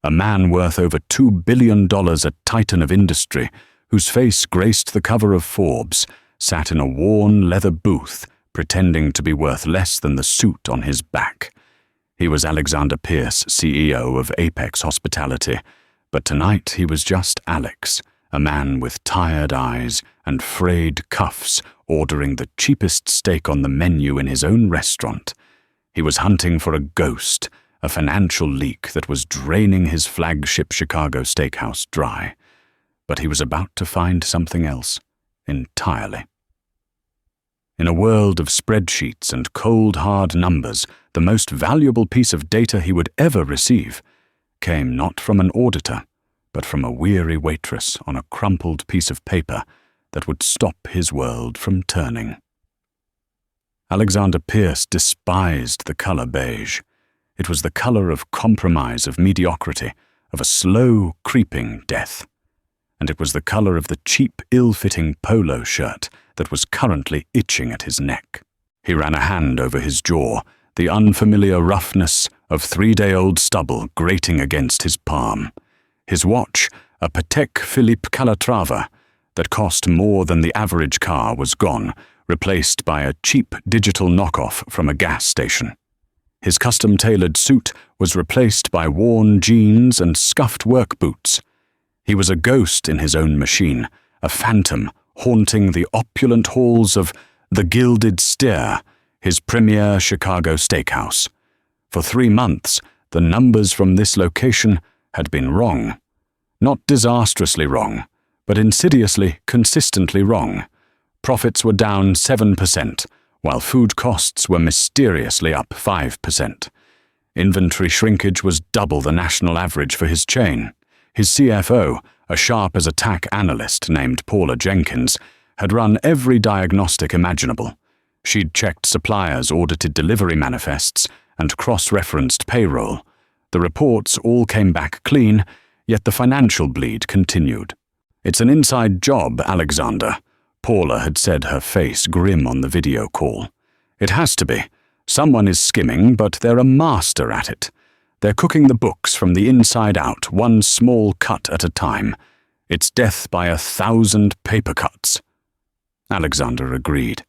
A man worth over $2 billion, a titan of industry, whose face graced the cover of Forbes, sat in a worn leather booth, pretending to be worth less than the suit on his back. He was Alexander Pierce, CEO of Apex Hospitality, but tonight he was just Alex, a man with tired eyes and frayed cuffs, ordering the cheapest steak on the menu in his own restaurant. He was hunting for a ghost, a financial leak that was draining his flagship Chicago steakhouse dry. But he was about to find something else entirely. In a world of spreadsheets and cold, hard numbers, the most valuable piece of data he would ever receive came not from an auditor, but from a weary waitress on a crumpled piece of paper that would stop his world from turning. Alexander Pierce despised the color beige. It was the color of compromise, of mediocrity, of a slow, creeping death. And it was the color of the cheap, ill-fitting polo shirt that was currently itching at his neck. He ran a hand over his jaw, the unfamiliar roughness of 3-day-old stubble grating against his palm. His watch, a Patek Philippe Calatrava, that cost more than the average car, was gone, replaced by a cheap digital knockoff from a gas station. His custom-tailored suit was replaced by worn jeans and scuffed work boots. He was a ghost in his own machine, a phantom haunting the opulent halls of the Gilded Steer, his premier Chicago steakhouse. For 3 months, the numbers from this location had been wrong. Not disastrously wrong, but insidiously, consistently wrong. Profits were down 7%, while food costs were mysteriously up 5%. Inventory shrinkage was double the national average for his chain. His CFO, a sharp-as-a-tack analyst named Paula Jenkins, had run every diagnostic imaginable. She'd checked suppliers, audited delivery manifests, and cross-referenced payroll. The reports all came back clean, yet the financial bleed continued. "It's an inside job, Alexander," Paula had said, her face grim on the video call. "It has to be. Someone is skimming, but they're a master at it. They're cooking the books from the inside out, one small cut at a time. It's death by 1,000 paper cuts." Alexander agreed.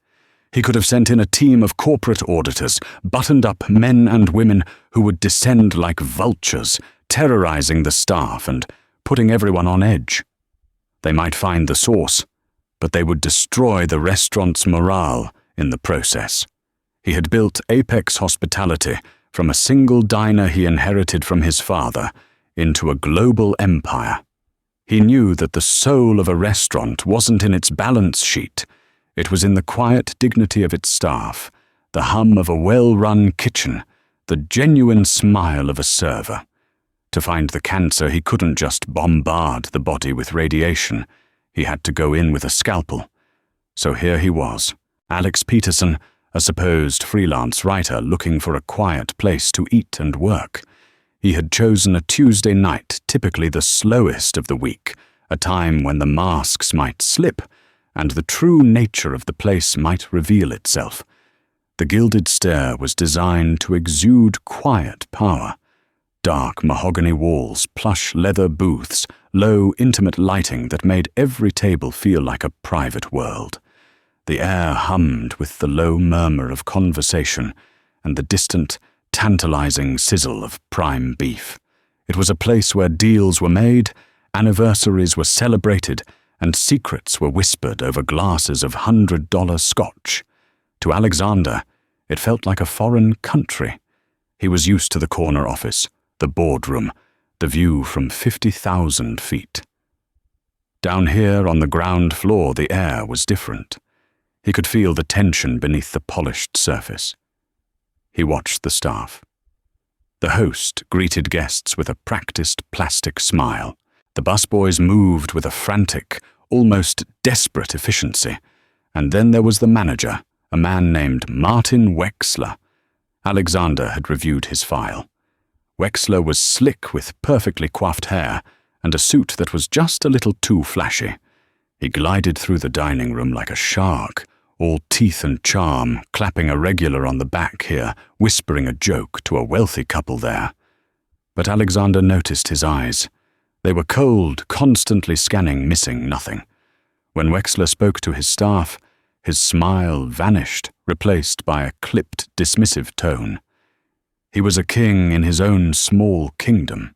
He could have sent in a team of corporate auditors, buttoned-up men and women who would descend like vultures, terrorizing the staff and putting everyone on edge. They might find the source, but they would destroy the restaurant's morale in the process. He had built Apex Hospitality from a single diner he inherited from his father into a global empire. He knew that the soul of a restaurant wasn't in its balance sheet. It was in the quiet dignity of its staff, the hum of a well-run kitchen, the genuine smile of a server. To find the cancer, he couldn't just bombard the body with radiation. He had to go in with a scalpel. So here he was, Alex Peterson, a supposed freelance writer looking for a quiet place to eat and work. He had chosen a Tuesday night, typically the slowest of the week, a time when the masks might slip and the true nature of the place might reveal itself. The Gilded Stair was designed to exude quiet power. Dark mahogany walls, plush leather booths, low, intimate lighting that made every table feel like a private world. The air hummed with the low murmur of conversation and the distant, tantalizing sizzle of prime beef. It was a place where deals were made, anniversaries were celebrated, and secrets were whispered over glasses of $100 scotch. To Alexander, it felt like a foreign country. He was used to the corner office, the boardroom, the view from 50,000 feet. Down here on the ground floor, the air was different. He could feel the tension beneath the polished surface. He watched the staff. The host greeted guests with a practiced plastic smile. The busboys moved with a frantic, almost desperate efficiency. And then there was the manager, a man named Martin Wexler. Alexander had reviewed his file. Wexler was slick with perfectly coiffed hair and a suit that was just a little too flashy. He glided through the dining room like a shark, all teeth and charm, clapping a regular on the back here, whispering a joke to a wealthy couple there. But Alexander noticed his eyes. They were cold, constantly scanning, missing nothing. When Wexler spoke to his staff, his smile vanished, replaced by a clipped, dismissive tone. He was a king in his own small kingdom.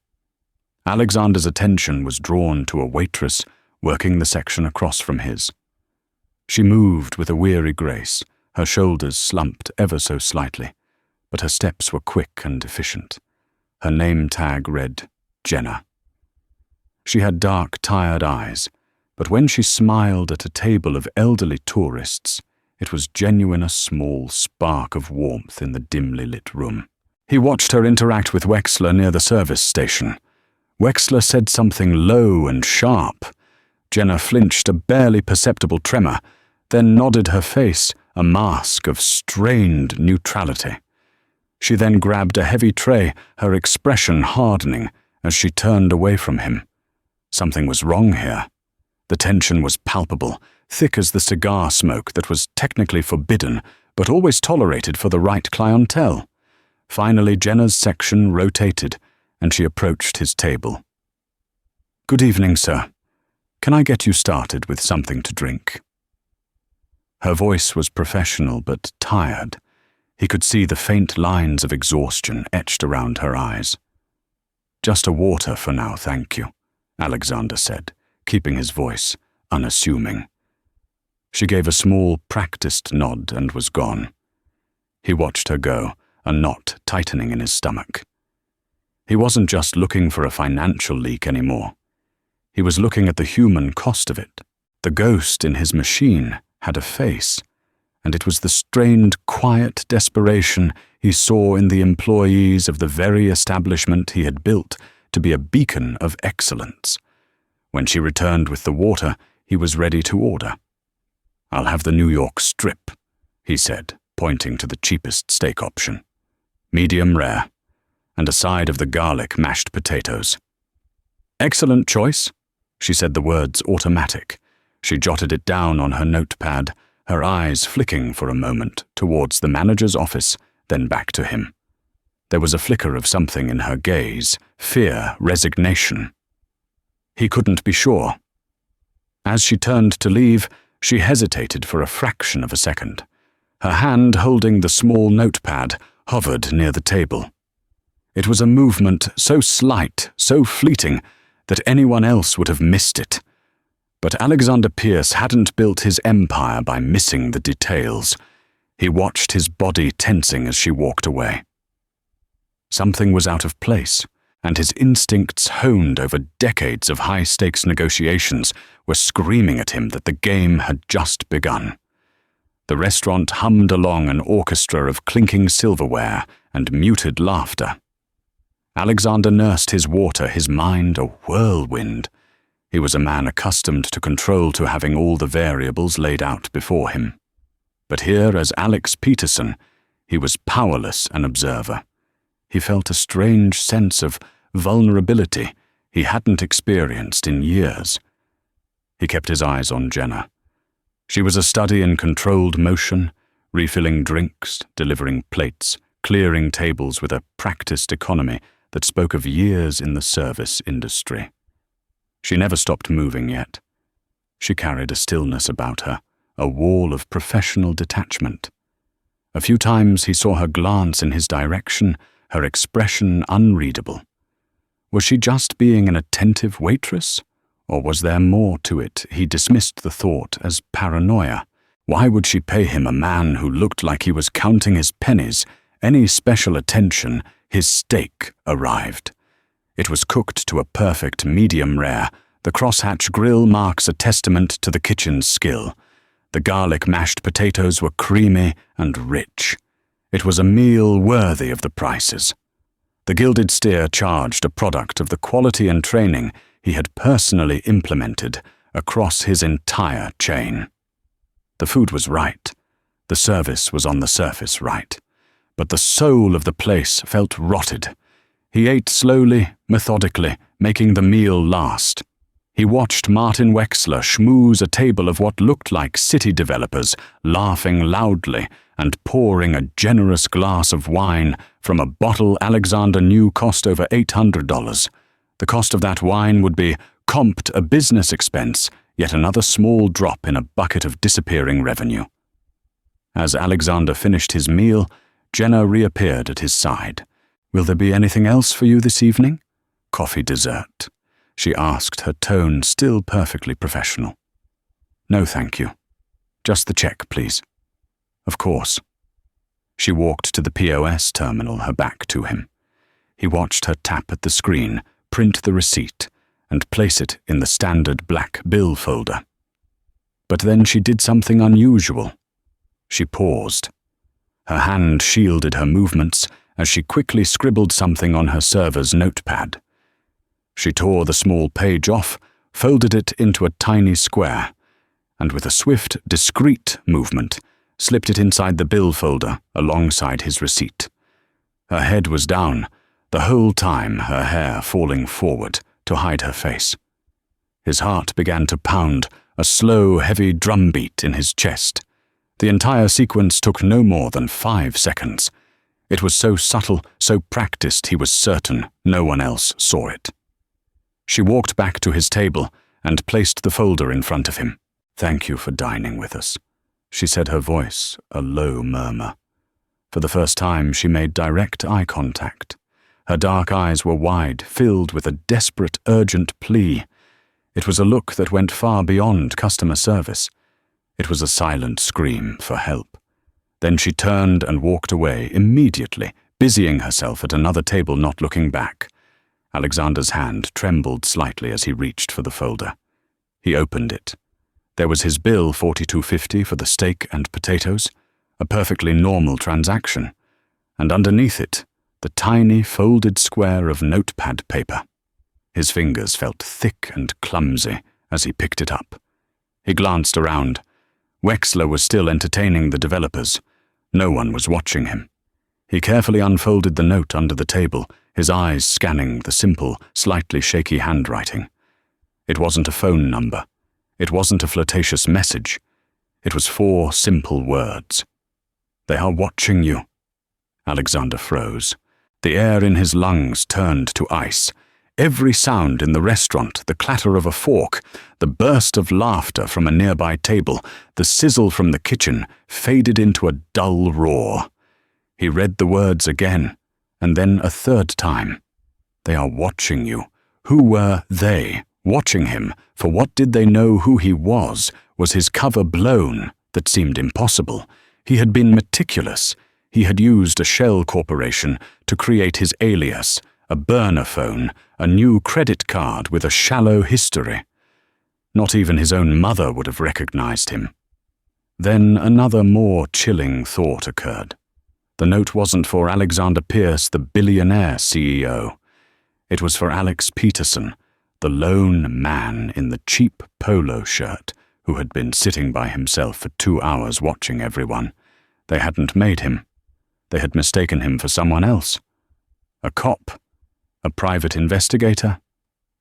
Alexander's attention was drawn to a waitress working the section across from his. She moved with a weary grace, her shoulders slumped ever so slightly, but her steps were quick and efficient. Her name tag read Jenna. She had dark, tired eyes, but when she smiled at a table of elderly tourists, it was genuine, a small spark of warmth in the dimly lit room. He watched her interact with Wexler near the service station. Wexler said something low and sharp. Jenna flinched, a barely perceptible tremor, then nodded her face, a mask of strained neutrality. She then grabbed a heavy tray, her expression hardening as she turned away from him. Something was wrong here. The tension was palpable, thick as the cigar smoke that was technically forbidden, but always tolerated for the right clientele. Finally, Jenna's section rotated, and she approached his table. "Good evening, sir. Can I get you started with something to drink?" Her voice was professional but tired. He could see the faint lines of exhaustion etched around her eyes. "Just a water for now, thank you," Alexander said, keeping his voice unassuming. She gave a small, practiced nod and was gone. He watched her go, a knot tightening in his stomach. He wasn't just looking for a financial leak anymore. He was looking at the human cost of it. The ghost in his machine had a face, and it was the strained, quiet desperation he saw in the employees of the very establishment he had built to be a beacon of excellence. When she returned with the water, he was ready to order. "I'll have the New York strip," he said, pointing to the cheapest steak option. "Medium rare, and a side of the garlic mashed potatoes." "Excellent choice," she said, the words automatic. She jotted it down on her notepad, her eyes flicking for a moment towards the manager's office, then back to him. There was a flicker of something in her gaze, fear, resignation. He couldn't be sure. As she turned to leave, she hesitated for a fraction of a second. Her hand holding the small notepad hovered near the table. It was a movement so slight, so fleeting, that anyone else would have missed it. But Alexander Pierce hadn't built his empire by missing the details. He watched his body tensing as she walked away. Something was out of place, and his instincts, honed over decades of high-stakes negotiations, were screaming at him that the game had just begun. The restaurant hummed along an orchestra of clinking silverware and muted laughter. Alexander nursed his water, his mind a whirlwind. He was a man accustomed to control, to having all the variables laid out before him. But here, as Alex Peterson, he was powerless an observer. He felt a strange sense of vulnerability he hadn't experienced in years. He kept his eyes on Jenna. She was a study in controlled motion, refilling drinks, delivering plates, clearing tables with a practiced economy that spoke of years in the service industry. She never stopped moving yet. She carried a stillness about her, a wall of professional detachment. A few times he saw her glance in his direction, her expression unreadable. Was she just being an attentive waitress? Or was there more to it? He dismissed the thought as paranoia. Why would she pay him, a man who looked like he was counting his pennies, any special attention? His steak arrived. It was cooked to a perfect medium rare. The crosshatch grill marks a testament to the kitchen's skill. The garlic mashed potatoes were creamy and rich. It was a meal worthy of the prices. The gilded steer charged, a product of the quality and training he had personally implemented across his entire chain. The food was right. The service was on the surface right. But the soul of the place felt rotted. He ate slowly, methodically, making the meal last. He watched Martin Wexler schmooze a table of what looked like city developers, laughing loudly and pouring a generous glass of wine from a bottle Alexander knew cost over $800. The cost of that wine would be comped a business expense, yet another small drop in a bucket of disappearing revenue. As Alexander finished his meal, Jenna reappeared at his side. "Will there be anything else for you this evening? Coffee, dessert?" she asked, her tone still perfectly professional. "No, thank you. Just the check, please." "Of course." She walked to the POS terminal, her back to him. He watched her tap at the screen, print the receipt, and place it in the standard black bill folder. But then she did something unusual. She paused. Her hand shielded her movements as she quickly scribbled something on her server's notepad. She tore the small page off, folded it into a tiny square, and with a swift, discreet movement, slipped it inside the bill folder alongside his receipt. Her head was down, the whole time her hair falling forward to hide her face. His heart began to pound, a slow, heavy drumbeat in his chest. The entire sequence took no more than 5 seconds. It was so subtle, so practiced, he was certain no one else saw it. She walked back to his table and placed the folder in front of him. "Thank you for dining with us," she said, her voice a low murmur. For the first time, she made direct eye contact. Her dark eyes were wide, filled with a desperate, urgent plea. It was a look that went far beyond customer service. It was a silent scream for help. Then she turned and walked away immediately, busying herself at another table, not looking back. Alexander's hand trembled slightly as he reached for the folder. He opened it. There was his bill, $42.50 for the steak and potatoes, a perfectly normal transaction, and underneath it, the tiny folded square of notepad paper. His fingers felt thick and clumsy as he picked it up. He glanced around. Wexler was still entertaining the developers. No one was watching him. He carefully unfolded the note under the table, his eyes scanning the simple, slightly shaky handwriting. It wasn't a phone number. It wasn't a flirtatious message. It was 4 simple words. "They are watching you." Alexander froze. The air in his lungs turned to ice. Every sound in the restaurant, the clatter of a fork, the burst of laughter from a nearby table, the sizzle from the kitchen, faded into a dull roar. He read the words again, and then a third time. "They are watching you." Who were they, watching him? For what did they know who he was? Was his cover blown? That seemed impossible. He had been meticulous. He had used a shell corporation to create his alias, a burner phone, a new credit card with a shallow history. Not even his own mother would have recognized him. Then another more chilling thought occurred. The note wasn't for Alexander Pierce, the billionaire CEO. It was for Alex Peterson, the lone man in the cheap polo shirt who had been sitting by himself for 2 hours watching everyone. They hadn't made him. They had mistaken him for someone else. A cop, a private investigator,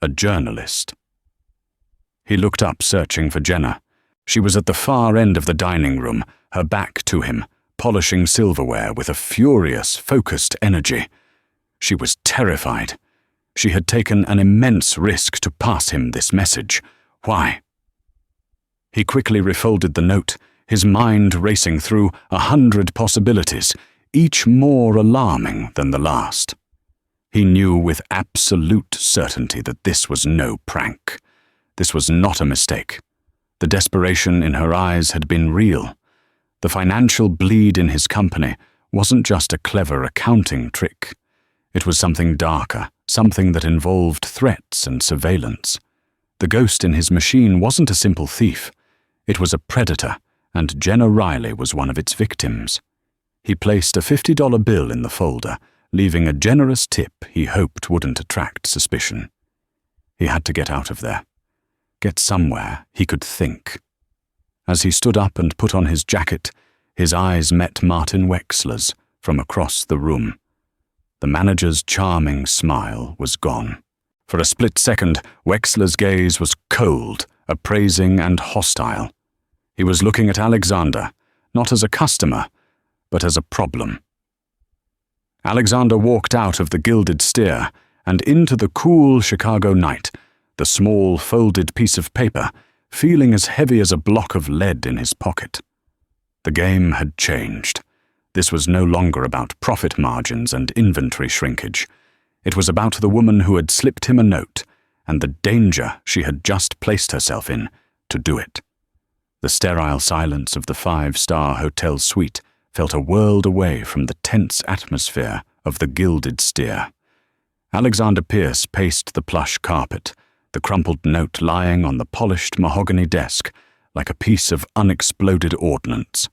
a journalist. He looked up, searching for Jenna. She was at the far end of the dining room, her back to him, polishing silverware with a furious, focused energy. She was terrified. She had taken an immense risk to pass him this message. Why? He quickly refolded the note, his mind racing through 100 possibilities, each more alarming than the last. He knew with absolute certainty that this was no prank. This was not a mistake. The desperation in her eyes had been real. The financial bleed in his company wasn't just a clever accounting trick. It was something darker, something that involved threats and surveillance. The ghost in his machine wasn't a simple thief. It was a predator, and Jenna Riley was one of its victims. He placed a $50 bill in the folder, leaving a generous tip he hoped wouldn't attract suspicion. He had to get out of there. Get somewhere he could think. As he stood up and put on his jacket, his eyes met Martin Wexler's from across the room. The manager's charming smile was gone. For a split second, Wexler's gaze was cold, appraising, and hostile. He was looking at Alexander, not as a customer, but as a problem. Alexander walked out of the Gilded Steer and into the cool Chicago night, the small folded piece of paper feeling as heavy as a block of lead in his pocket. The game had changed. This was no longer about profit margins and inventory shrinkage. It was about the woman who had slipped him a note and the danger she had just placed herself in to do it. The sterile silence of the five-star hotel suite felt a world away from the tense atmosphere of the Gilded Steer. Alexander Pierce paced the plush carpet, the crumpled note lying on the polished mahogany desk like a piece of unexploded ordnance.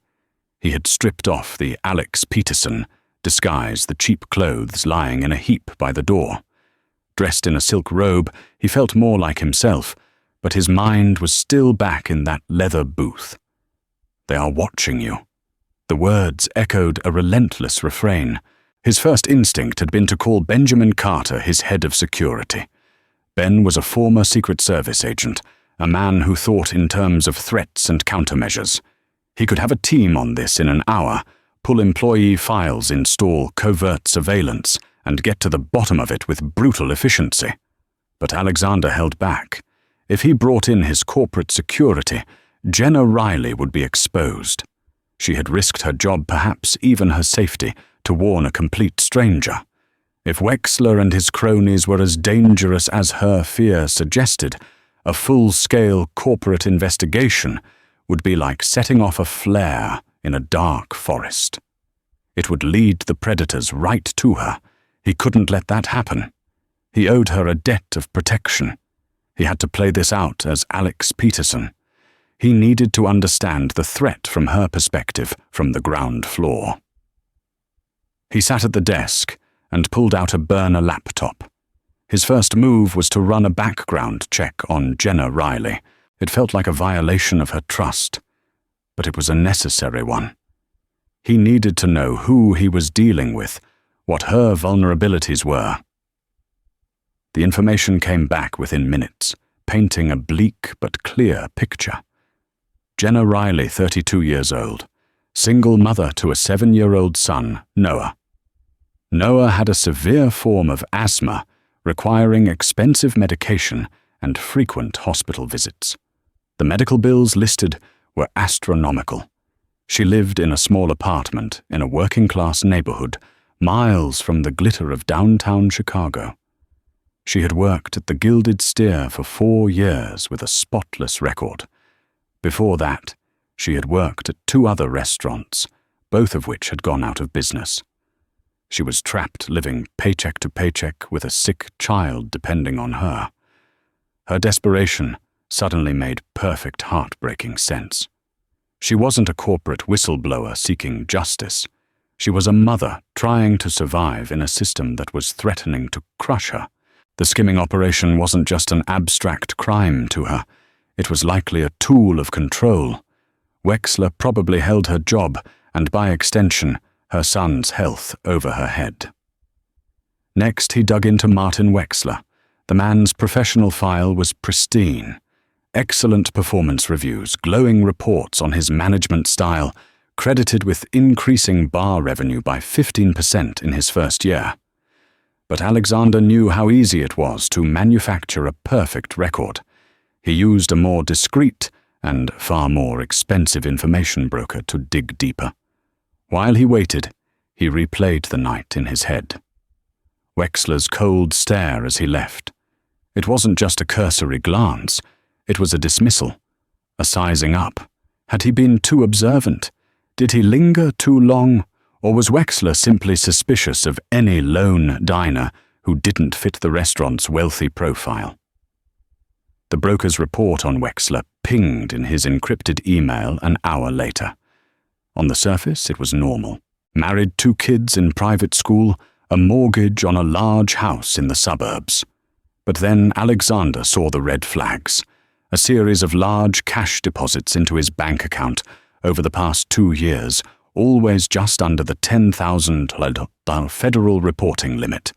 He had stripped off the Alex Peterson disguise, the cheap clothes lying in a heap by the door. Dressed in a silk robe, he felt more like himself, but his mind was still back in that leather booth. "They are watching you." The words echoed a relentless refrain. His first instinct had been to call Benjamin Carter his head of security. Ben was a former Secret Service agent, a man who thought in terms of threats and countermeasures. He could have a team on this in an hour, pull employee files, install covert surveillance, and get to the bottom of it with brutal efficiency. But Alexander held back. If he brought in his corporate security, Jenna Riley would be exposed. She had risked her job, perhaps even her safety, to warn a complete stranger. If Wexler and his cronies were as dangerous as her fear suggested, a full-scale corporate investigation would be like setting off a flare in a dark forest. It would lead the predators right to her. He couldn't let that happen. He owed her a debt of protection. He had to play this out as Alex Peterson. He needed to understand the threat from her perspective from the ground floor. He sat at the desk and pulled out a burner laptop. His first move was to run a background check on Jenna Riley. It felt like a violation of her trust, but it was a necessary one. He needed to know who he was dealing with, what her vulnerabilities were. The information came back within minutes, painting a bleak but clear picture. Jenna Riley, 32 years old, single mother to a 7-year-old son, Noah. Noah had a severe form of asthma, requiring expensive medication and frequent hospital visits. The medical bills listed were astronomical. She lived in a small apartment in a working-class neighborhood, miles from the glitter of downtown Chicago. She had worked at the Gilded Steer for 4 years with a spotless record. Before that, she had worked at 2 other restaurants, both of which had gone out of business. She was trapped living paycheck to paycheck with a sick child depending on her. Her desperation suddenly made perfect heartbreaking sense. She wasn't a corporate whistleblower seeking justice. She was a mother trying to survive in a system that was threatening to crush her. The skimming operation wasn't just an abstract crime to her. It was likely a tool of control. Wexler probably held her job, and by extension, her son's health over her head. Next, he dug into Martin Wexler. The man's professional file was pristine. Excellent performance reviews, glowing reports on his management style, credited with increasing bar revenue by 15% in his first year. But Alexander knew how easy it was to manufacture a perfect record. He used a more discreet and far more expensive information broker to dig deeper. While he waited, he replayed the night in his head. Wexler's cold stare as he left. It wasn't just a cursory glance. It was a dismissal, a sizing up. Had he been too observant? Did he linger too long? Or was Wexler simply suspicious of any lone diner who didn't fit the restaurant's wealthy profile? The broker's report on Wexler pinged in his encrypted email an hour later. On the surface, it was normal. Married 2 kids in private school, a mortgage on a large house in the suburbs. But then Alexander saw the red flags, a series of large cash deposits into his bank account over the past 2 years, always just under the $10,000 federal reporting limit.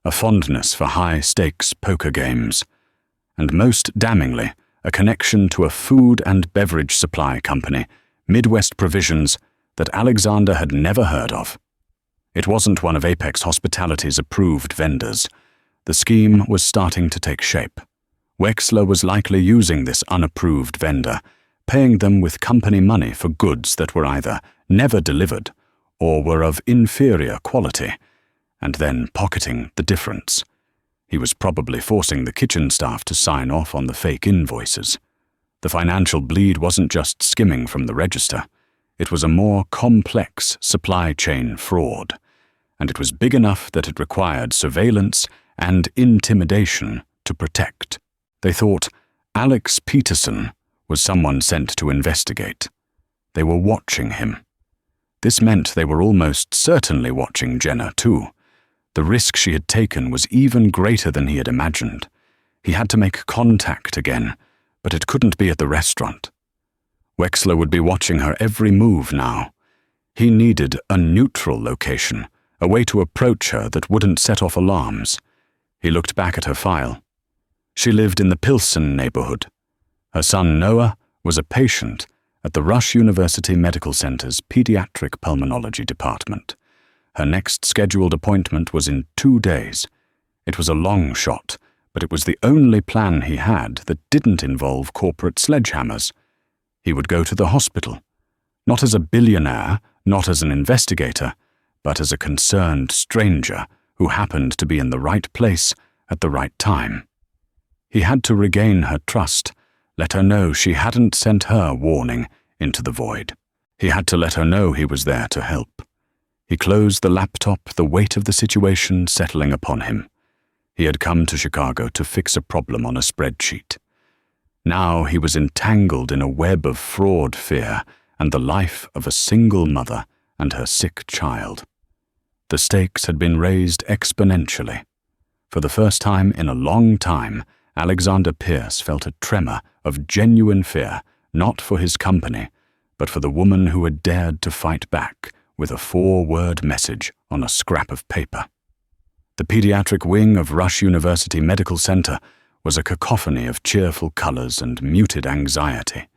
A fondness for high-stakes poker games. and most damningly, a connection to a food and beverage supply company, Midwest Provisions, that Alexander had never heard of. It wasn't one of Apex Hospitality's approved vendors. The scheme was starting to take shape. Wexler was likely using this unapproved vendor, paying them with company money for goods that were either never delivered or were of inferior quality, and then pocketing the difference. He was probably forcing the kitchen staff to sign off on the fake invoices. The financial bleed wasn't just skimming from the register. It was a more complex supply chain fraud, and it was big enough that it required surveillance and intimidation to protect. They thought Alex Peterson was someone sent to investigate. They were watching him. This meant they were almost certainly watching Jenna too. The risk she had taken was even greater than he had imagined. He had to make contact again, but it couldn't be at the restaurant. Wexler would be watching her every move now. He needed a neutral location, a way to approach her that wouldn't set off alarms. He looked back at her file. She lived in the Pilsen neighborhood. Her son Noah was a patient at the Rush University Medical Center's Pediatric Pulmonology Department. Her next scheduled appointment was in 2 days. It was a long shot, but it was the only plan he had that didn't involve corporate sledgehammers. He would go to the hospital, not as a billionaire, not as an investigator, but as a concerned stranger who happened to be in the right place at the right time. He had to regain her trust, let her know she hadn't sent her warning into the void. He had to let her know he was there to help. He closed the laptop, the weight of the situation settling upon him. He had come to Chicago to fix a problem on a spreadsheet. Now he was entangled in a web of fraud fear and the life of a single mother and her sick child. The stakes had been raised exponentially. For the first time in a long time, Alexander Pierce felt a tremor of genuine fear, not for his company, but for the woman who had dared to fight back with a 4-word message on a scrap of paper. The pediatric wing of Rush University Medical Center was a cacophony of cheerful colors and muted anxiety.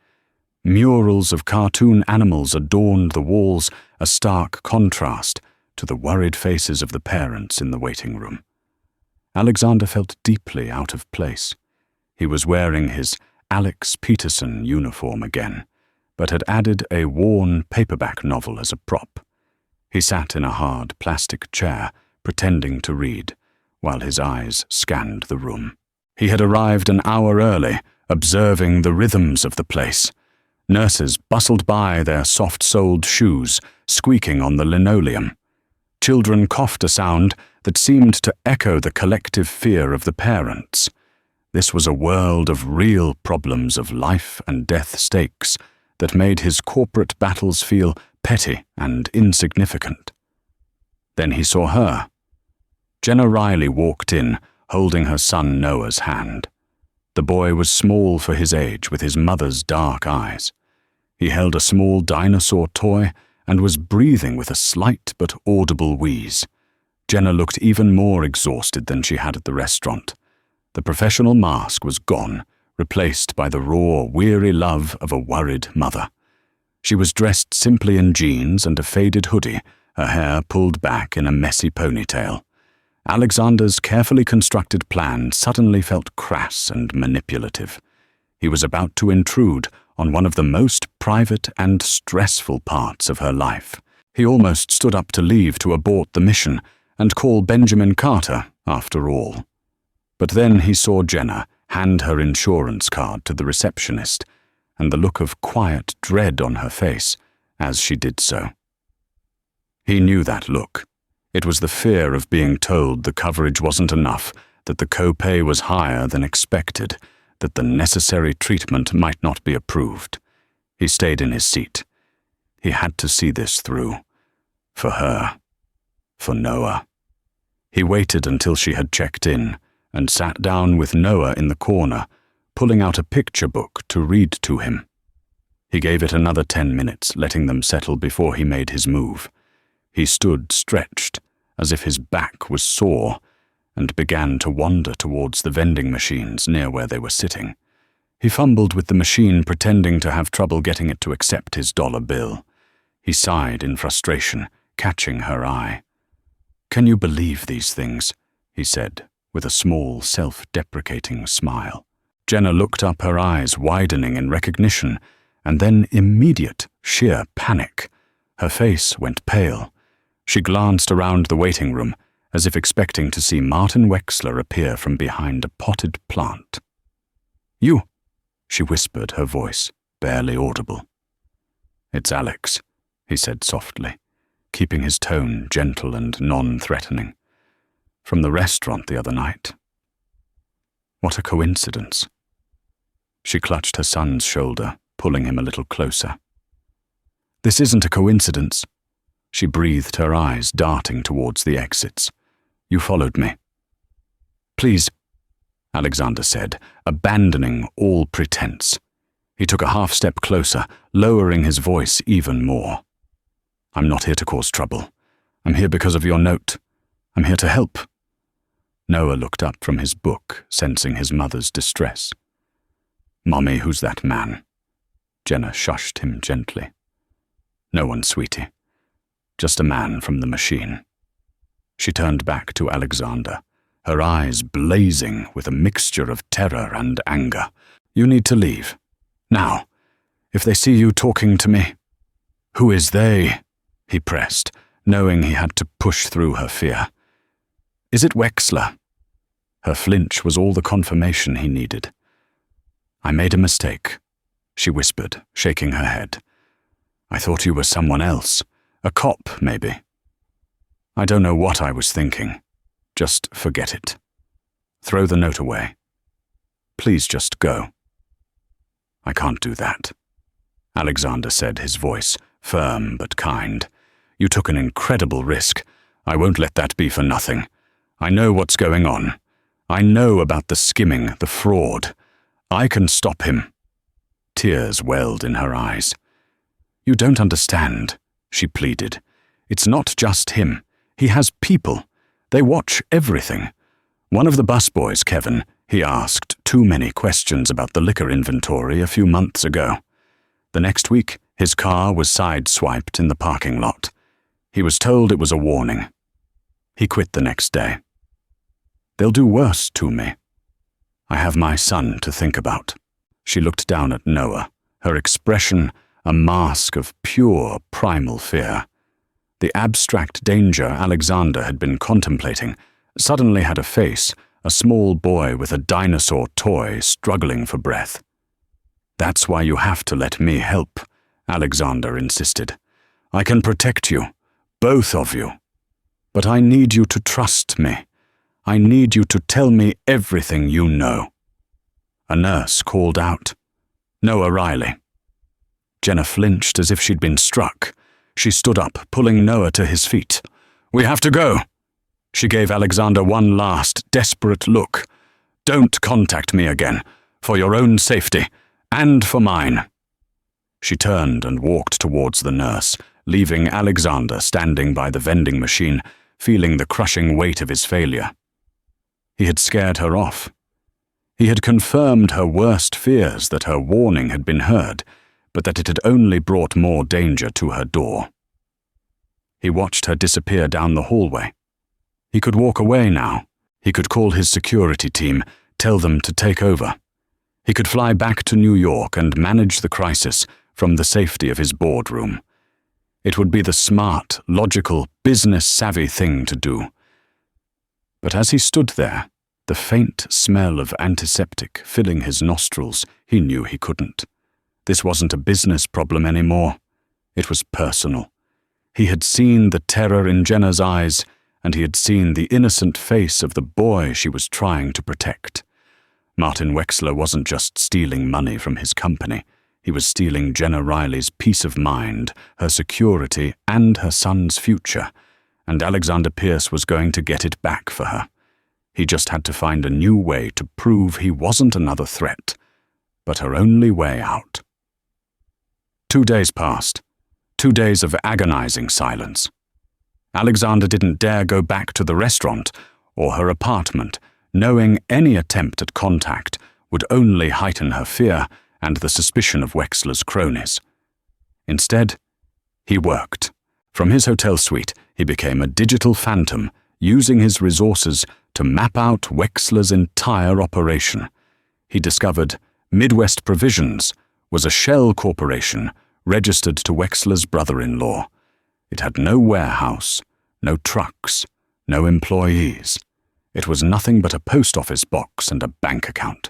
Murals of cartoon animals adorned the walls, a stark contrast to the worried faces of the parents in the waiting room. Alexander felt deeply out of place. He was wearing his Alex Peterson uniform again, but had added a worn paperback novel as a prop. He sat in a hard plastic chair, pretending to read, while his eyes scanned the room. He had arrived an hour early, observing the rhythms of the place. Nurses bustled by, their soft-soled shoes squeaking on the linoleum. Children coughed a sound that seemed to echo the collective fear of the parents. This was a world of real problems of life and death stakes that made his corporate battles feel petty and insignificant. Then he saw her. Jenna Riley walked in, holding her son Noah's hand. The boy was small for his age, with his mother's dark eyes. He held a small dinosaur toy and was breathing with a slight but audible wheeze. Jenna looked even more exhausted than she had at the restaurant. The professional mask was gone, replaced by the raw, weary love of a worried mother. She was dressed simply in jeans and a faded hoodie, her hair pulled back in a messy ponytail. Alexander's carefully constructed plan suddenly felt crass and manipulative. He was about to intrude on one of the most private and stressful parts of her life. He almost stood up to leave to abort the mission and call Benjamin Carter, after all. But then he saw Jenna hand her insurance card to the receptionist, and the look of quiet dread on her face as she did so. He knew that look. It was the fear of being told the coverage wasn't enough, that the copay was higher than expected, that the necessary treatment might not be approved. He stayed in his seat. He had to see this through. For her. For Noah. He waited until she had checked in, and sat down with Noah in the corner, pulling out a picture book to read to him. He gave it another 10 minutes, letting them settle before he made his move. He stood stretched, as if his back was sore, and began to wander towards the vending machines near where they were sitting. He fumbled with the machine, pretending to have trouble getting it to accept his dollar bill. He sighed in frustration, catching her eye. "Can you believe these things?" he said, with a small, self-deprecating smile. Jenna looked up, her eyes widening in recognition, and then immediate, sheer panic. Her face went pale. She glanced around the waiting room, as if expecting to see Martin Wexler appear from behind a potted plant. "You," she whispered, her voice barely audible. "It's Alex," he said softly, keeping his tone gentle and non-threatening. "From the restaurant the other night." What a coincidence. She clutched her son's shoulder, pulling him a little closer. "This isn't a coincidence," she breathed, her eyes darting towards the exits. "You followed me." "Please," Alexander said, abandoning all pretense. He took a half-step closer, lowering his voice even more. "I'm not here to cause trouble. I'm here because of your note. I'm here to help." Noah looked up from his book, sensing his mother's distress. "Mommy, who's that man?" Jenna shushed him gently. "No one, sweetie. Just a man from the machine." She turned back to Alexander, her eyes blazing with a mixture of terror and anger. "You need to leave. Now. If they see you talking to me." "Who is they?" he pressed, knowing he had to push through her fear. "Is it Wexler?" Her flinch was all the confirmation he needed. "I made a mistake," she whispered, shaking her head. "I thought you were someone else. A cop, maybe. I don't know what I was thinking. Just forget it. Throw the note away. Please just go." "I can't do that," Alexander said, his voice firm but kind. "You took an incredible risk. I won't let that be for nothing. I know what's going on. I know about the skimming, the fraud. I can stop him." Tears welled in her eyes. "You don't understand," she pleaded. "It's not just him. He has people. They watch everything. One of the busboys, Kevin, he asked too many questions about the liquor inventory a few months ago. The next week, his car was sideswiped in the parking lot. He was told it was a warning. He quit the next day. They'll do worse to me. I have my son to think about." She looked down at Noah, her expression a mask of pure primal fear. The abstract danger Alexander had been contemplating suddenly had a face, a small boy with a dinosaur toy struggling for breath. "That's why you have to let me help," Alexander insisted. "I can protect you, both of you. But I need you to trust me. I need you to tell me everything you know." A nurse called out, "Noah Riley." Jenna flinched as if she'd been struck. She stood up, pulling Noah to his feet. "We have to go." She gave Alexander one last, desperate look. "Don't contact me again, for your own safety, and for mine." She turned and walked towards the nurse, leaving Alexander standing by the vending machine, feeling the crushing weight of his failure. He had scared her off. He had confirmed her worst fears that her warning had been heard, but that it had only brought more danger to her door. He watched her disappear down the hallway. He could walk away now. He could call his security team, tell them to take over. He could fly back to New York and manage the crisis from the safety of his boardroom. It would be the smart, logical, business-savvy thing to do. But as he stood there, the faint smell of antiseptic filling his nostrils, he knew he couldn't. This wasn't a business problem anymore. It was personal. He had seen the terror in Jenna's eyes, and he had seen the innocent face of the boy she was trying to protect. Martin Wexler wasn't just stealing money from his company. He was stealing Jenna Riley's peace of mind, her security, and her son's future, and Alexander Pierce was going to get it back for her. He just had to find a new way to prove he wasn't another threat, but her only way out. 2 days passed. 2 days of agonizing silence. Alexander didn't dare go back to the restaurant or her apartment, knowing any attempt at contact would only heighten her fear and the suspicion of Wexler's cronies. Instead, he worked. From his hotel suite, he became a digital phantom, using his resources to map out Wexler's entire operation. He discovered Midwest Provisions was a shell corporation registered to Wexler's brother-in-law. It had no warehouse, no trucks, no employees. It was nothing but a post office box and a bank account.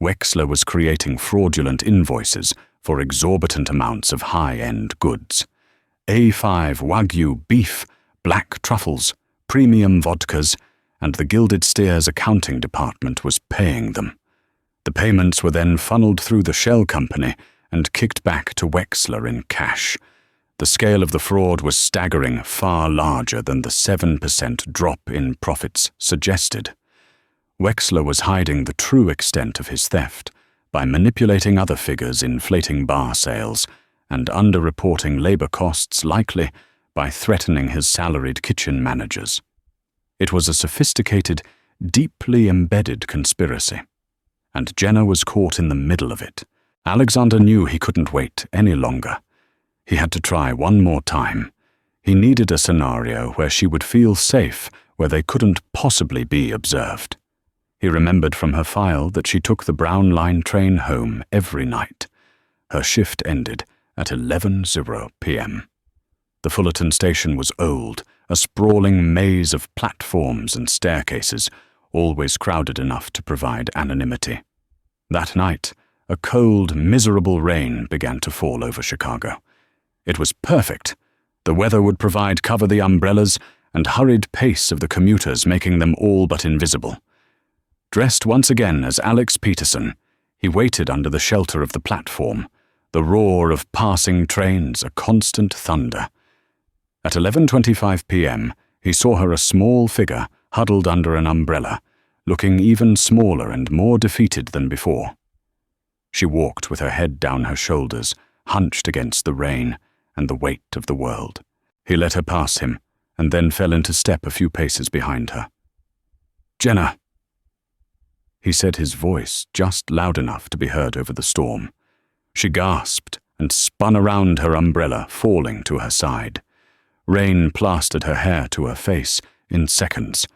Wexler was creating fraudulent invoices for exorbitant amounts of high-end goods. A5 Wagyu beef, black truffles, premium vodkas, and the Gilded Steer's accounting department was paying them. The payments were then funneled through the shell company and kicked back to Wexler in cash. The scale of the fraud was staggering, far larger than the 7% drop in profits suggested. Wexler was hiding the true extent of his theft by manipulating other figures, inflating bar sales, and underreporting labor costs, likely by threatening his salaried kitchen managers. It was a sophisticated, deeply embedded conspiracy, and Jenna was caught in the middle of it. Alexander knew he couldn't wait any longer. He had to try one more time. He needed a scenario where she would feel safe, where they couldn't possibly be observed. He remembered from her file that she took the Brown Line train home every night. Her shift ended at 11:00 p.m. The Fullerton station was old, a sprawling maze of platforms and staircases, always crowded enough to provide anonymity. That night, a cold, miserable rain began to fall over Chicago. It was perfect. The weather would provide cover the umbrellas and hurried pace of the commuters, making them all but invisible. Dressed once again as Alex Peterson, he waited under the shelter of the platform, the roar of passing trains a constant thunder. At 11:25 p.m., he saw her, a small figure huddled under an umbrella, looking even smaller and more defeated than before. She walked with her head down her shoulders, hunched against the rain and the weight of the world. He let her pass him, and then fell into step a few paces behind her. "Jenna," he said, his voice just loud enough to be heard over the storm. She gasped and spun around her umbrella, falling to her side. Rain plastered her hair to her face in seconds.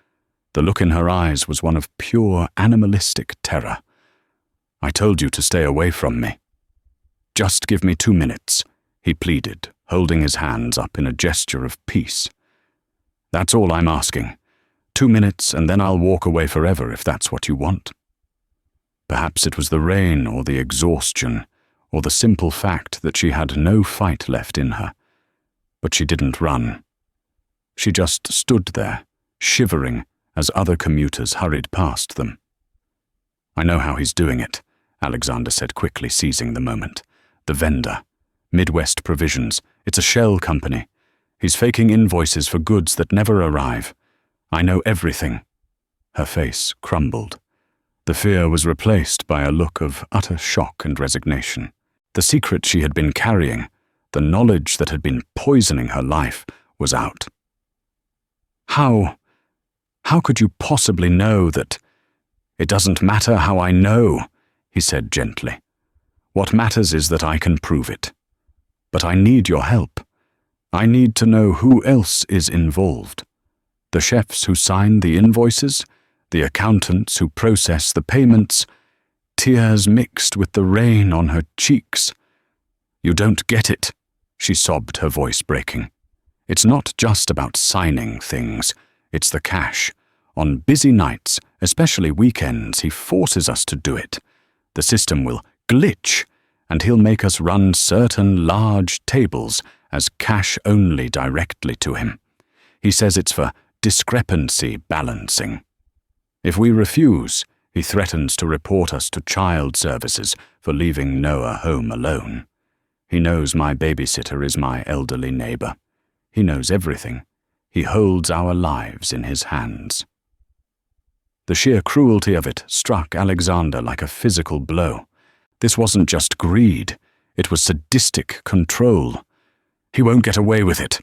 The look in her eyes was one of pure animalistic terror. "I told you to stay away from me." "Just give me 2 minutes," he pleaded, holding his hands up in a gesture of peace. "That's all I'm asking. 2 minutes, and then I'll walk away forever if that's what you want." Perhaps it was the rain or the exhaustion, or the simple fact that she had no fight left in her. But she didn't run. She just stood there, shivering as other commuters hurried past them. "I know how he's doing it," Alexander said quickly, seizing the moment. "The vendor. Midwest Provisions. It's a shell company. He's faking invoices for goods that never arrive. I know everything." Her face crumbled. The fear was replaced by a look of utter shock and resignation. The secret she had been carrying, the knowledge that had been poisoning her life, was out. How could you possibly know that? "It doesn't matter how I know," he said gently. "What matters is that I can prove it. But I need your help. I need to know who else is involved. The chefs who sign the invoices, the accountants who process the payments." Tears mixed with the rain on her cheeks. "You don't get it," she sobbed, her voice breaking. "It's not just about signing things. It's the cash. On busy nights, especially weekends, he forces us to do it. The system will glitch, and he'll make us run certain large tables as cash only directly to him. He says it's for discrepancy balancing. If we refuse, he threatens to report us to child services for leaving Noah home alone. He knows my babysitter is my elderly neighbor. He knows everything. He holds our lives in his hands." The sheer cruelty of it struck Alexander like a physical blow. This wasn't just greed, it was sadistic control. "He won't get away with it,"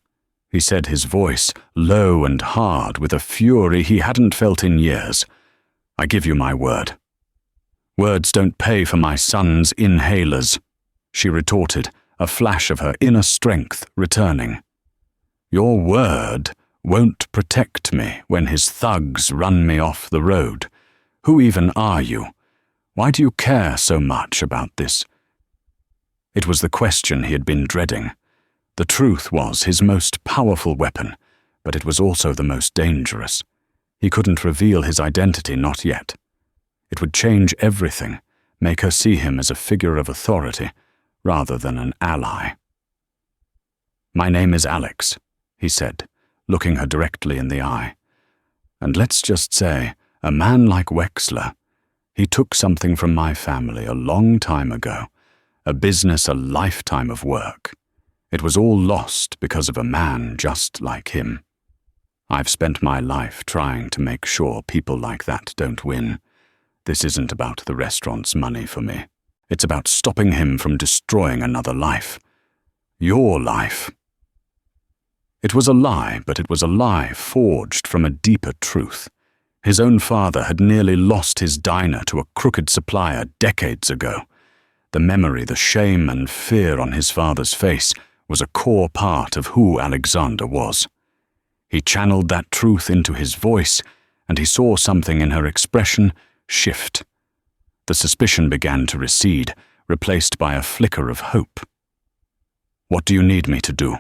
he said, his voice low and hard with a fury he hadn't felt in years. "I give you my word." "Words don't pay for my son's inhalers," she retorted, a flash of her inner strength returning. "Your word won't protect me when his thugs run me off the road. Who even are you? Why do you care so much about this?" It was the question he had been dreading. The truth was his most powerful weapon, but it was also the most dangerous. He couldn't reveal his identity, not yet. It would change everything, make her see him as a figure of authority rather than an ally. "My name is Alex," he said, looking her directly in the eye. "And let's just say, a man like Wexler, he took something from my family a long time ago, a business, a lifetime of work. It was all lost because of a man just like him. I've spent my life trying to make sure people like that don't win. This isn't about the restaurant's money for me. It's about stopping him from destroying another life. Your life." It was a lie, but it was a lie forged from a deeper truth. His own father had nearly lost his diner to a crooked supplier decades ago. The memory, the shame and fear on his father's face was a core part of who Alexander was. He channeled that truth into his voice, and he saw something in her expression shift. The suspicion began to recede, replaced by a flicker of hope. "What do you need me to do?"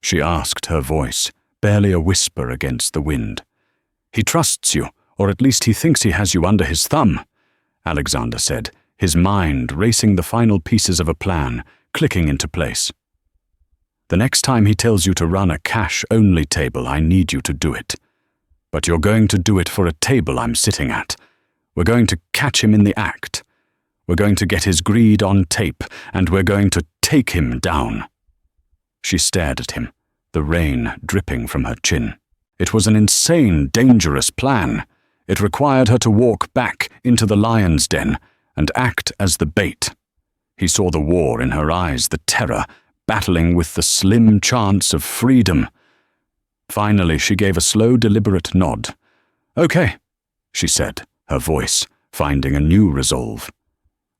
she asked, her voice barely a whisper against the wind. "He trusts you, or at least he thinks he has you under his thumb," Alexander said, his mind racing the final pieces of a plan, clicking into place. "The next time he tells you to run a cash-only table, I need you to do it. But you're going to do it for a table I'm sitting at. We're going to catch him in the act. We're going to get his greed on tape, and we're going to take him down." She stared at him, the rain dripping from her chin. It was an insane, dangerous plan. It required her to walk back into the lion's den and act as the bait. He saw the war in her eyes, the terror, battling with the slim chance of freedom. Finally, she gave a slow, deliberate nod. "Okay," she said, her voice finding a new resolve.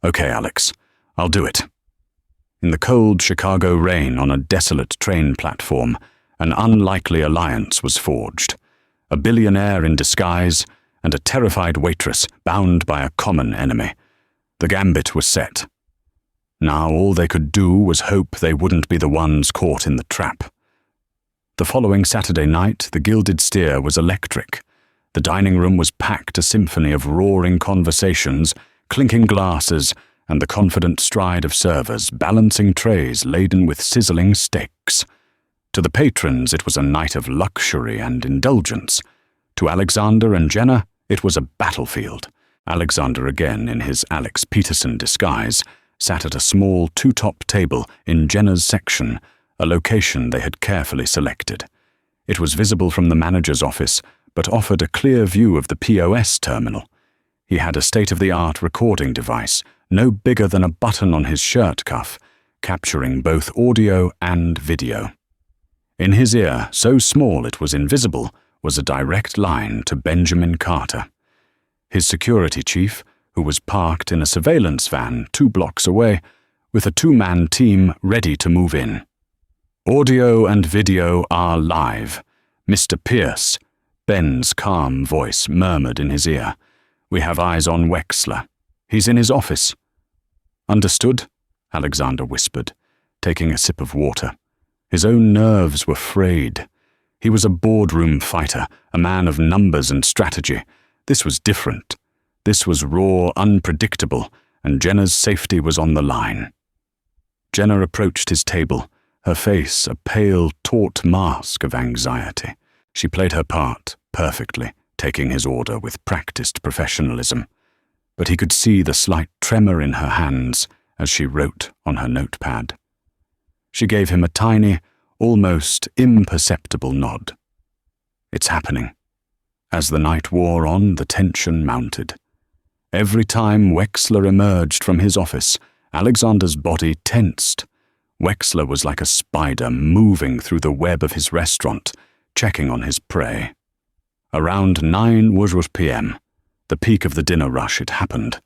"Okay, Alex, I'll do it." In the cold Chicago rain on a desolate train platform, an unlikely alliance was forged. A billionaire in disguise and a terrified waitress bound by a common enemy. The gambit was set. Now all they could do was hope they wouldn't be the ones caught in the trap. The following Saturday night, the Gilded Steer was electric. The dining room was packed, a symphony of roaring conversations, clinking glasses, and the confident stride of servers balancing trays laden with sizzling steaks. To the patrons, it was a night of luxury and indulgence. To Alexander and Jenna, it was a battlefield. Alexander, again in his Alex Peterson disguise, sat at a small two-top table in Jenna's section, a location they had carefully selected. It was visible from the manager's office, but offered a clear view of the POS terminal. He had a state-of-the-art recording device, no bigger than a button on his shirt cuff, capturing both audio and video. In his ear, so small it was invisible, was a direct line to Benjamin Carter. His security chief, who was parked in a surveillance van 2 blocks away, with a 2-man team ready to move in. "Audio and video are live. Mr. Pierce," Ben's calm voice murmured in his ear. "We have eyes on Wexler. He's in his office." "Understood," Alexander whispered, taking a sip of water. His own nerves were frayed. He was a boardroom fighter, a man of numbers and strategy. This was different. This was raw, unpredictable, and Jenna's safety was on the line. Jenna approached his table, her face a pale, taut mask of anxiety. She played her part perfectly, taking his order with practiced professionalism. But he could see the slight tremor in her hands as she wrote on her notepad. She gave him a tiny, almost imperceptible nod. "It's happening." As the night wore on, the tension mounted. Every time Wexler emerged from his office, Alexander's body tensed. Wexler was like a spider moving through the web of his restaurant, checking on his prey. Around 9 p.m., the peak of the dinner rush, it happened.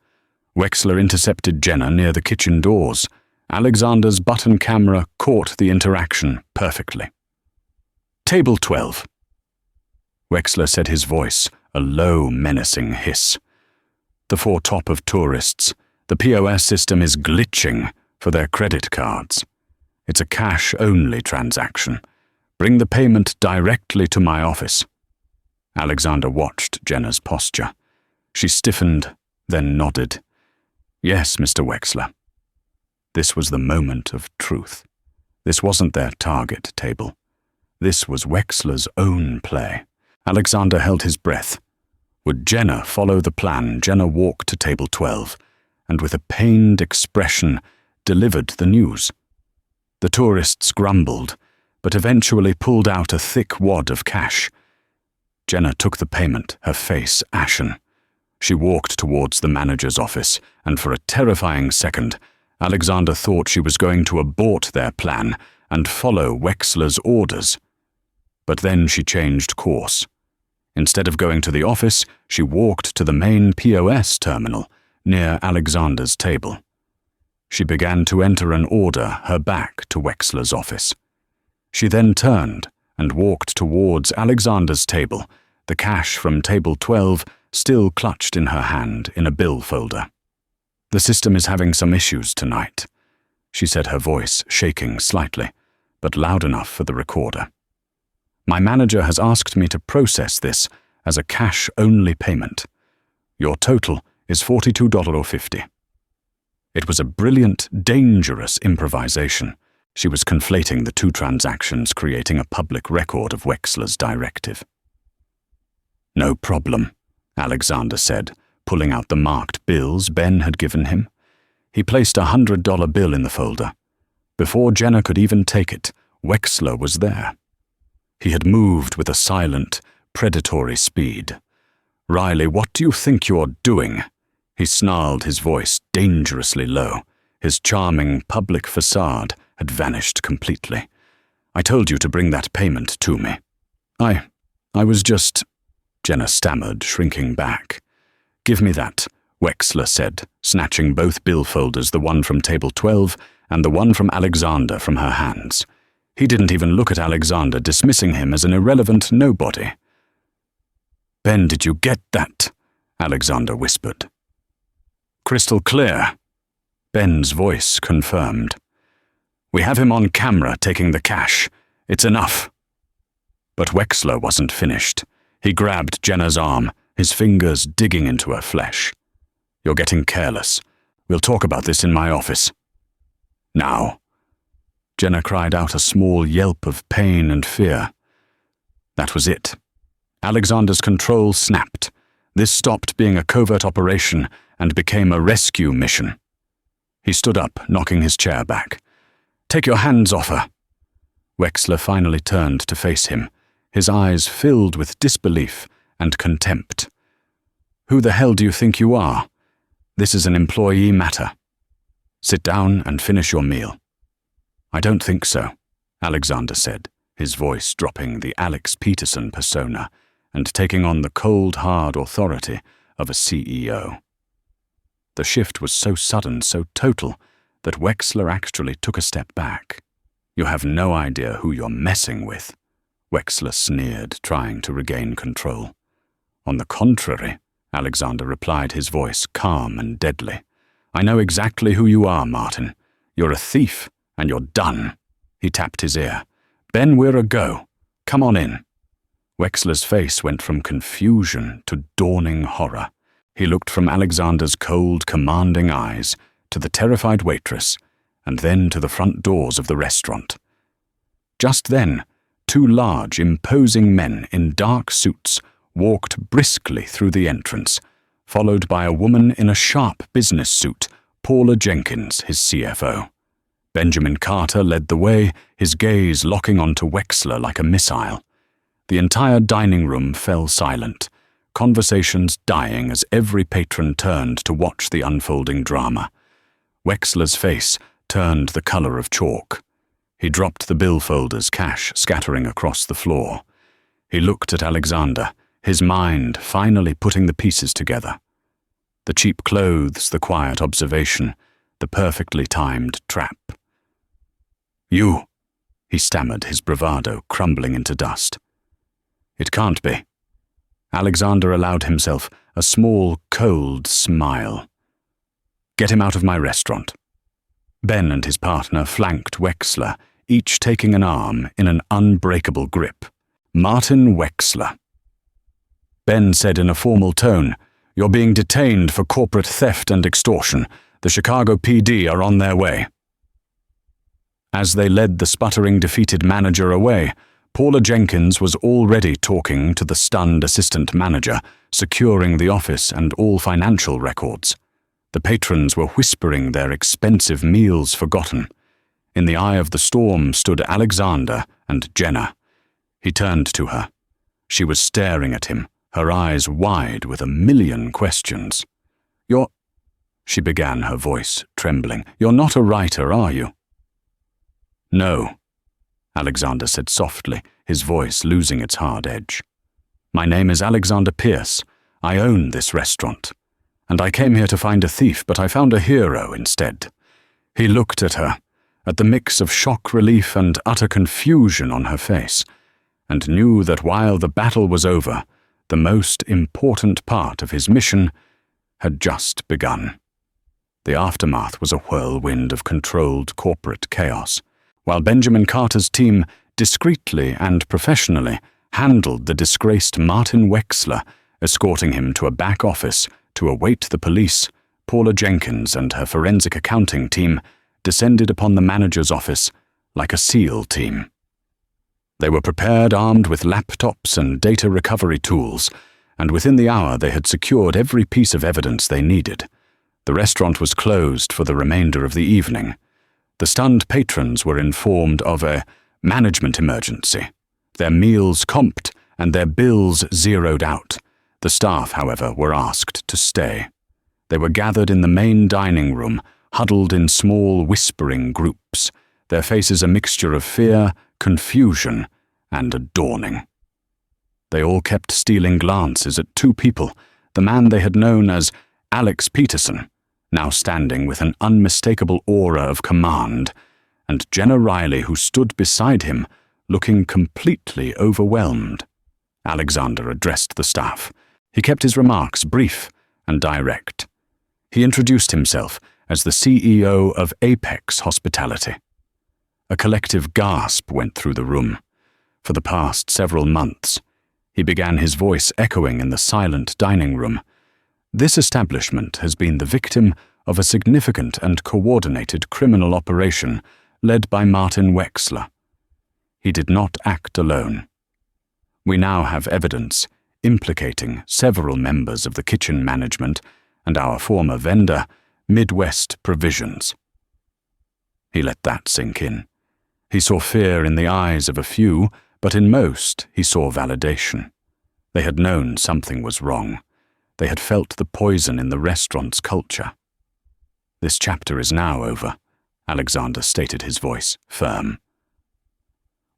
Wexler intercepted Jenna near the kitchen doors. Alexander's button camera caught the interaction perfectly. "Table 12. Wexler said, his voice a low, menacing hiss. "The foretop of tourists. The POS system is glitching for their credit cards. It's a cash-only transaction. Bring the payment directly to my office." Alexander watched Jenna's posture. She stiffened, then nodded. "Yes, Mr. Wexler." This was the moment of truth. This wasn't their target table. This was Wexler's own play. Alexander held his breath. Would Jenna follow the plan? Jenna walked to table 12, and with a pained expression delivered the news. The tourists grumbled, but eventually pulled out a thick wad of cash. Jenna took the payment, her face ashen. She walked towards the manager's office, and for a terrifying second, Alexander thought she was going to abort their plan and follow Wexler's orders. But then she changed course. Instead of going to the office, she walked to the main POS terminal near Alexander's table. She began to enter an order, her back to Wexler's office. She then turned and walked towards Alexander's table, the cash from table 12 still clutched in her hand in a bill folder. "The system is having some issues tonight," she said, her voice shaking slightly, but loud enough for the recorder. "My manager has asked me to process this as a cash-only payment. Your total is $42.50. It was a brilliant, dangerous improvisation. She was conflating the two transactions, creating a public record of Wexler's directive. "No problem," Alexander said, pulling out the marked bills Ben had given him. He placed a $100 bill in the folder. Before Jenna could even take it, Wexler was there. He had moved with a silent, predatory speed. "Riley, what do you think you're doing?" He snarled, his voice dangerously low. His charming public facade had vanished completely. "I told you to bring that payment to me." I was just..." Jenna stammered, shrinking back. "Give me that," Wexler said, snatching both bill folders, the one from table 12 and the one from Alexander, from her hands. He didn't even look at Alexander, dismissing him as an irrelevant nobody. "Ben, did you get that?" Alexander whispered. "Crystal clear," Ben's voice confirmed. "We have him on camera taking the cash. It's enough." But Wexler wasn't finished. He grabbed Jenna's arm, his fingers digging into her flesh. "You're getting careless. We'll talk about this in my office." "Now." Jenna cried out a small yelp of pain and fear. That was it. Alexander's control snapped. This stopped being a covert operation and became a rescue mission. He stood up, knocking his chair back. "Take your hands off her." Wexler finally turned to face him, his eyes filled with disbelief and contempt. "Who the hell do you think you are? This is an employee matter. Sit down and finish your meal." "I don't think so," Alexander said, his voice dropping the Alex Peterson persona and taking on the cold, hard authority of a CEO. The shift was so sudden, so total, that Wexler actually took a step back. "You have no idea who you're messing with," Wexler sneered, trying to regain control. "On the contrary," Alexander replied, his voice calm and deadly. "I know exactly who you are, Martin. You're a thief, and you're done." He tapped his ear. "Ben, we're a go. Come on in." Wexler's face went from confusion to dawning horror. He looked from Alexander's cold, commanding eyes to the terrified waitress, and then to the front doors of the restaurant. Just then, two large, imposing men in dark suits walked briskly through the entrance, followed by a woman in a sharp business suit, Paula Jenkins, his CFO. Benjamin Carter led the way, his gaze locking onto Wexler like a missile. The entire dining room fell silent, conversations dying as every patron turned to watch the unfolding drama. Wexler's face turned the color of chalk. He dropped the billfolder's cash scattering across the floor. He looked at Alexander, his mind finally putting the pieces together. The cheap clothes, the quiet observation, the perfectly timed trap. "You," he stammered, his bravado crumbling into dust. "It can't be." Alexander allowed himself a small, cold smile. "Get him out of my restaurant." Ben and his partner flanked Wexler, each taking an arm in an unbreakable grip. Martin Wexler. Ben said in a formal tone, "You're being detained for corporate theft and extortion. The Chicago PD are on their way." As they led the sputtering, defeated manager away, Paula Jenkins was already talking to the stunned assistant manager, securing the office and all financial records. The patrons were whispering their expensive meals forgotten. In the eye of the storm stood Alexander and Jenna. He turned to her. She was staring at him, her eyes wide with a million questions. "You're—" she began, her voice trembling. "You're not a writer, are you?" "No," Alexander said softly, his voice losing its hard edge. "My name is Alexander Pierce. I own this restaurant. And I came here to find a thief, but I found a hero instead." He looked at her, at the mix of shock relief and utter confusion on her face, and knew that while the battle was over, the most important part of his mission had just begun. The aftermath was a whirlwind of controlled corporate chaos. While Benjamin Carter's team discreetly and professionally handled the disgraced Martin Wexler, escorting him to a back office to await the police, Paula Jenkins and her forensic accounting team descended upon the manager's office like a SEAL team. They were prepared, armed with laptops and data recovery tools, and within the hour they had secured every piece of evidence they needed. The restaurant was closed for the remainder of the evening. The stunned patrons were informed of a management emergency, their meals comped and their bills zeroed out. The staff, however, were asked to stay. They were gathered in the main dining room, huddled in small, whispering groups, their faces a mixture of fear, confusion, and a dawning. They all kept stealing glances at two people, the man they had known as Alex Peterson, now standing with an unmistakable aura of command, and Jenna Riley, who stood beside him, looking completely overwhelmed. Alexander addressed the staff. He kept his remarks brief and direct. He introduced himself as the CEO of Apex Hospitality. A collective gasp went through the room. For the past several months, he began, his voice echoing in the silent dining room. This establishment has been the victim of a significant and coordinated criminal operation led by Martin Wexler. He did not act alone. We now have evidence implicating several members of the kitchen management and our former vendor, Midwest Provisions. He let that sink in. He saw fear in the eyes of a few, but in most he saw validation. They had known something was wrong. They had felt the poison in the restaurant's culture. "This chapter is now over," Alexander stated, his voice firm.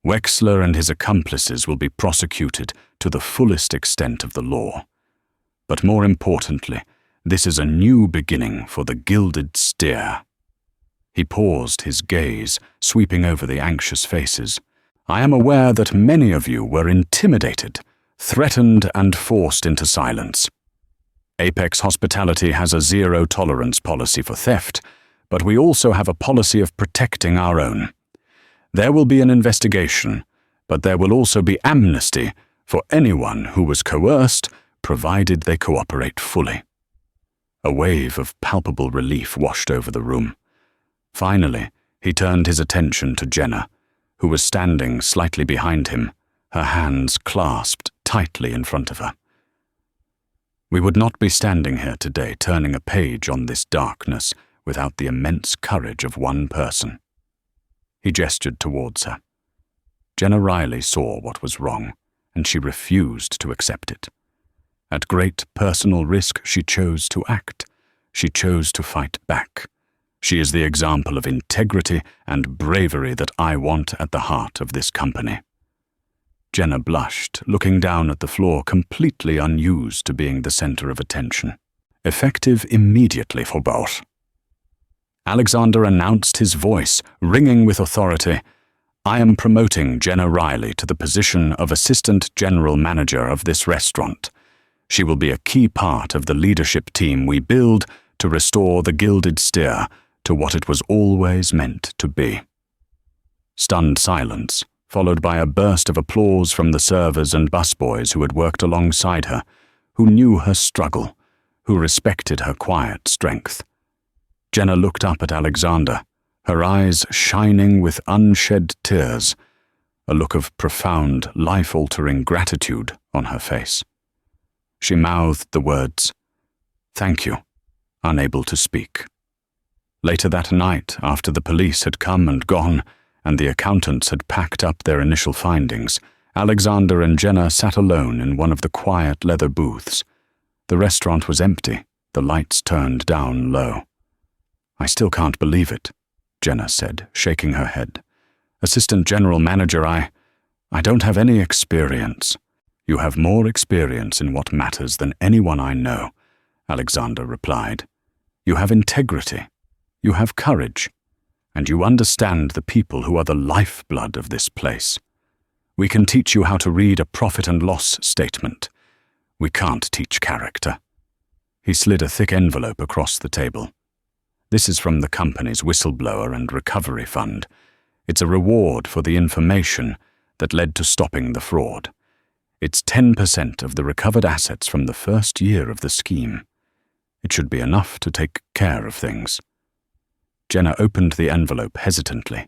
"Wexler and his accomplices will be prosecuted to the fullest extent of the law. But more importantly, this is a new beginning for the Gilded Steer." He paused, his gaze sweeping over the anxious faces. "I am aware that many of you were intimidated, threatened, and forced into silence. Apex Hospitality has a zero-tolerance policy for theft, but we also have a policy of protecting our own. There will be an investigation, but there will also be amnesty for anyone who was coerced, provided they cooperate fully." A wave of palpable relief washed over the room. Finally, he turned his attention to Jenna, who was standing slightly behind him, her hands clasped tightly in front of her. "We would not be standing here today turning a page on this darkness without the immense courage of one person." He gestured towards her. Jenna Riley saw what was wrong, and she refused to accept it. At great personal risk, she chose to act. She chose to fight back. She is the example of integrity and bravery that I want at the heart of this company." Jenna blushed, looking down at the floor, completely unused to being the center of attention. "Effective immediately for both." Alexander announced, his voice ringing with authority. "I am promoting Jenna Riley to the position of Assistant General Manager of this restaurant. She will be a key part of the leadership team we build to restore the Gilded Steer to what it was always meant to be." Stunned silence, followed by a burst of applause from the servers and busboys who had worked alongside her, who knew her struggle, who respected her quiet strength. Jenna looked up at Alexander, her eyes shining with unshed tears, a look of profound, life-altering gratitude on her face. She mouthed the words, "Thank you," unable to speak. Later that night, after the police had come and gone, and the accountants had packed up their initial findings, Alexander and Jenna sat alone in one of the quiet leather booths. The restaurant was empty, the lights turned down low. "I still can't believe it," Jenna said, shaking her head. "Assistant General Manager, I don't have any experience." "You have more experience in what matters than anyone I know," Alexander replied. "You have integrity, you have courage, and you understand the people who are the lifeblood of this place. We can teach you how to read a profit and loss statement. We can't teach character." He slid a thick envelope across the table. "This is from the company's whistleblower and recovery fund. It's a reward for the information that led to stopping the fraud. It's 10% of the recovered assets from the first year of the scheme. It should be enough to take care of things." Jenna opened the envelope hesitantly.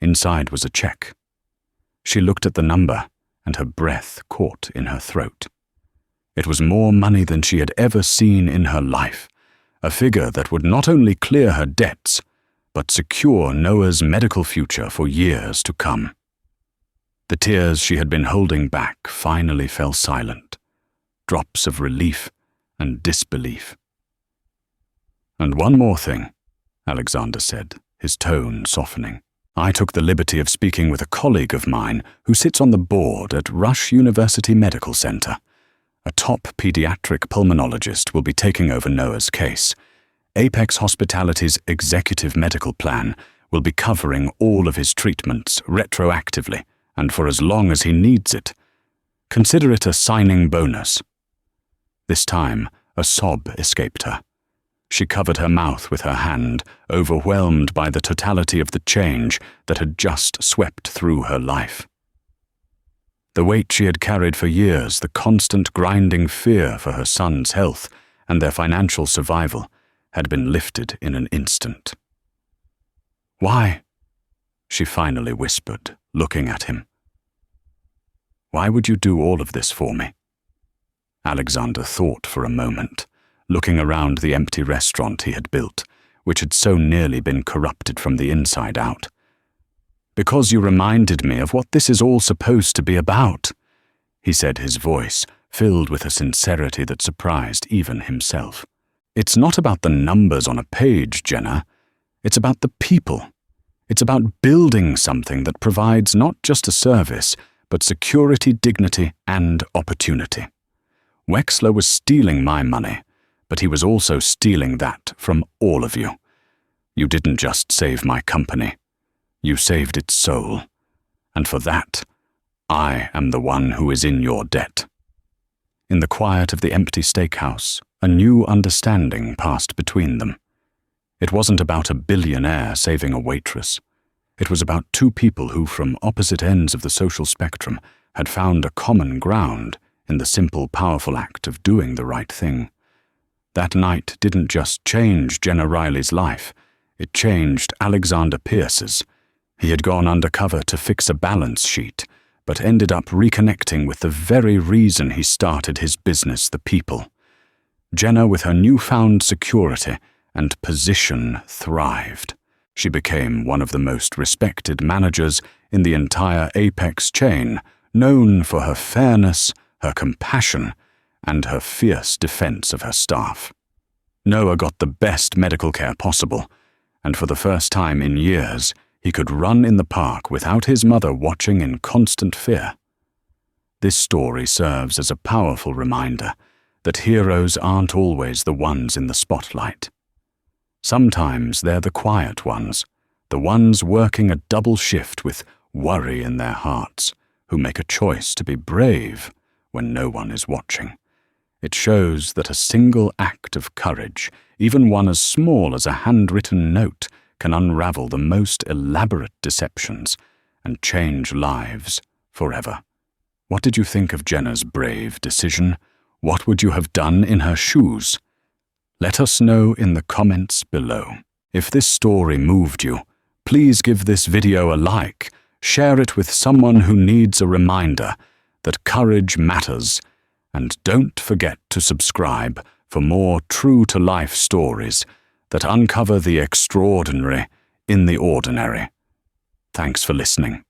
Inside was a check. She looked at the number, and her breath caught in her throat. It was more money than she had ever seen in her life, a figure that would not only clear her debts, but secure Noah's medical future for years to come. The tears she had been holding back finally fell silent, drops of relief and disbelief. "And one more thing," Alexander said, his tone softening. "I took the liberty of speaking with a colleague of mine who sits on the board at Rush University Medical Center. A top pediatric pulmonologist will be taking over Noah's case. Apex Hospitality's executive medical plan will be covering all of his treatments retroactively and for as long as he needs it. Consider it a signing bonus." This time, a sob escaped her. She covered her mouth with her hand, overwhelmed by the totality of the change that had just swept through her life. The weight she had carried for years, the constant grinding fear for her son's health and their financial survival, had been lifted in an instant. "Why?" she finally whispered, looking at him. "Why would you do all of this for me?" Alexander thought for a moment, looking around the empty restaurant he had built, which had so nearly been corrupted from the inside out. "Because you reminded me of what this is all supposed to be about," he said, his voice filled with a sincerity that surprised even himself. "It's not about the numbers on a page, Jenna. It's about the people. It's about building something that provides not just a service, but security, dignity, and opportunity. Wexler was stealing my money, but he was also stealing that from all of you. You didn't just save my company. You saved its soul. And for that, I am the one who is in your debt." In the quiet of the empty steakhouse, a new understanding passed between them. It wasn't about a billionaire saving a waitress. It was about two people who, from opposite ends of the social spectrum, had found a common ground in the simple, powerful act of doing the right thing. That night didn't just change Jenna Riley's life, it changed Alexander Pierce's. He had gone undercover to fix a balance sheet, but ended up reconnecting with the very reason he started his business, the people. Jenna, with her newfound security and position, thrived. She became one of the most respected managers in the entire Apex chain, known for her fairness, her compassion, and her fierce defense of her staff. Noah got the best medical care possible, and for the first time in years, he could run in the park without his mother watching in constant fear. This story serves as a powerful reminder that heroes aren't always the ones in the spotlight. Sometimes they're the quiet ones, the ones working a double shift with worry in their hearts, who make a choice to be brave when no one is watching. It shows that a single act of courage, even one as small as a handwritten note, can unravel the most elaborate deceptions and change lives forever. What did you think of Jenna's brave decision? What would you have done in her shoes? Let us know in the comments below. If this story moved you, please give this video a like, share it with someone who needs a reminder that courage matters, and don't forget to subscribe for more true-to-life stories that uncover the extraordinary in the ordinary. Thanks for listening.